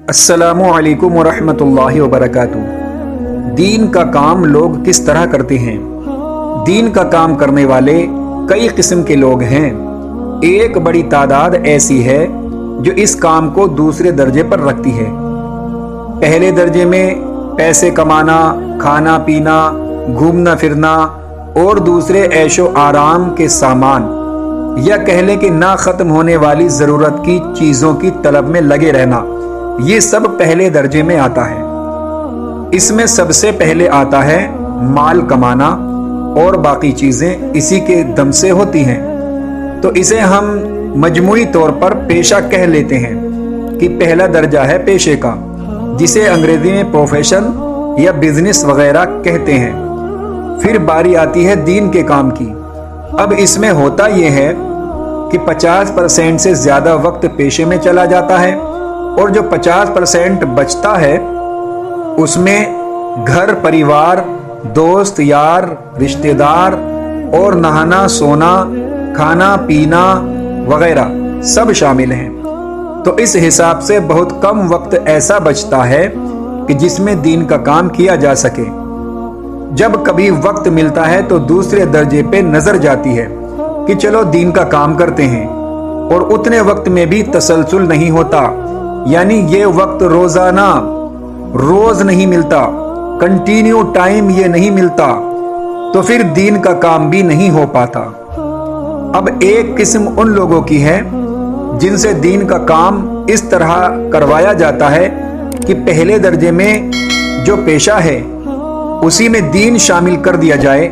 अस्सलामु अलैकुम वरहमतुल्लाहि वबरकातुहू। दीन का काम लोग किस तरह करते हैं? दीन का काम करने वाले कई किस्म के लोग हैं। एक बड़ी तादाद ऐसी है जो इस काम को दूसरे दर्जे पर रखती है। पहले दर्जे में पैसे कमाना, खाना पीना, घूमना फिरना और दूसरे ऐशो आराम के सामान, या कह लें कि ना खत्म होने वाली जरूरत की चीजों की तलब में लगे रहना, ये सब पहले दर्जे में आता है। इसमें सबसे पहले आता है माल कमाना और बाकी चीजें इसी के दम से होती हैं। तो इसे हम मजमूई तौर पर पेशा कह लेते हैं कि पहला दर्जा है पेशे का, जिसे अंग्रेजी में प्रोफेशन या बिजनेस वगैरह कहते हैं। फिर बारी आती है दीन के काम की। अब इसमें होता यह है कि 50% से ज्यादा वक्त पेशे में चला जाता है और जो 50% बचता है उसमें घर परिवार, दोस्त यार, रिश्तेदार और नहाना सोना, खाना पीना वगैरह सब शामिल हैं। तो इस हिसाब से बहुत कम वक्त ऐसा बचता है कि जिसमें दीन का काम किया जा सके। जब कभी वक्त मिलता है तो दूसरे दर्जे पे नजर जाती है कि चलो दीन का काम करते हैं, और उतने वक्त में भी तसलसल नहीं होता, यानी ये वक्त रोजाना रोज नहीं मिलता, कंटिन्यू टाइम ये नहीं मिलता, तो फिर दीन का काम भी नहीं हो पाता। अब एक किस्म उन लोगों की है जिनसे दीन का काम इस तरह करवाया जाता है कि पहले दर्जे में जो पेशा है उसी में दीन शामिल कर दिया जाए,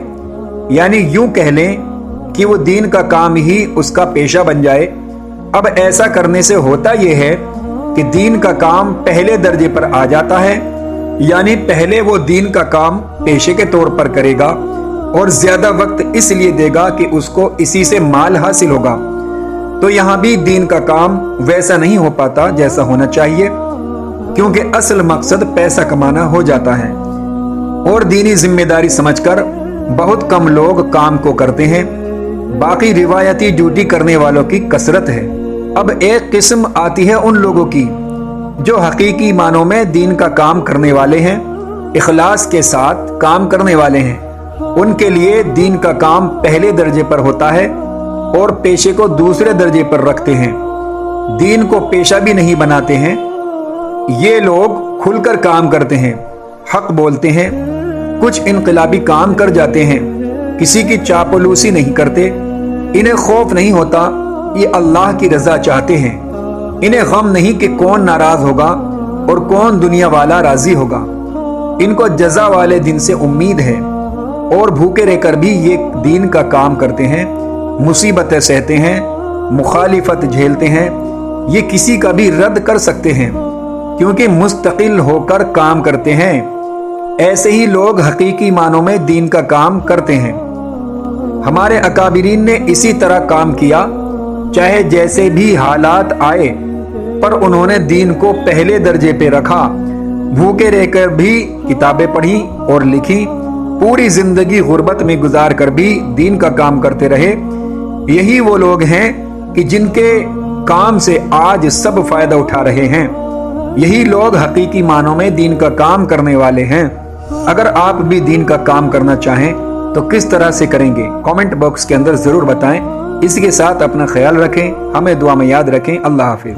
यानी यूं कह लें कि वो दीन का काम ही उसका पेशा बन जाए। अब ऐसा करने से होता यह है कि दीन का काम पहले दर्जे पर आ जाता है, यानी पहले वो दीन का काम पेशे के तौर पर करेगा और ज्यादा वक्त इसलिए देगा कि उसको इसी से माल हासिल होगा। तो यहां भी दीन का काम वैसा नहीं हो पाता जैसा होना चाहिए, क्योंकि असल मकसद पैसा कमाना हो जाता है और दीनी जिम्मेदारी समझकर बहुत कम लोग काम को करते हैं। बाकी रिवायती ड्यूटी करने वालों की कसरत है। अब एक किस्म आती है उन लोगों की जो हकीकी मानों में दीन का काम करने वाले हैं, इखलास के साथ काम करने वाले हैं। उनके लिए दीन का काम पहले दर्जे पर होता है और पेशे को दूसरे दर्जे पर रखते हैं। दीन को पेशा भी नहीं बनाते हैं। ये लोग खुलकर काम करते हैं, हक बोलते हैं, कुछ इनकलाबी काम कर जाते हैं, किसी की चापलूसी नहीं करते। इन्हें खौफ नहीं होता, ये अल्लाह की रजा चाहते हैं। इन्हें गम नहीं कि कौन नाराज होगा और कौन दुनिया वाला राजी होगा। इनको जजा वाले दिन से उम्मीद है और भूखे रहकर भी ये दीन का काम करते हैं, मुसीबतें सहते हैं, मुखालिफत झेलते हैं। ये किसी का भी रद्द कर सकते हैं क्योंकि मुस्तकिल होकर काम करते हैं। ऐसे ही लोग हकीकी मानों में दीन का काम करते हैं। हमारे अकाबिरीन ने इसी तरह काम किया, चाहे जैसे भी हालात आए, पर उन्होंने दीन को पहले दर्जे पे रखा। भूखे रहकर भी किताबें पढ़ी और लिखी, पूरी जिंदगी गुर्बत में गुजार कर भी दीन का काम करते रहे। यही वो लोग हैं कि जिनके काम से आज सब फायदा उठा रहे हैं। यही लोग हकीकी मानों में दीन का काम करने वाले हैं। अगर आप भी दीन का काम करना चाहें तो किस तरह से करेंगे, कमेंट बॉक्स के अंदर जरूर बताएं। इसी के साथ अपना ख्याल रखें, हमें दुआ में याद रखें। अल्लाह हाफिज।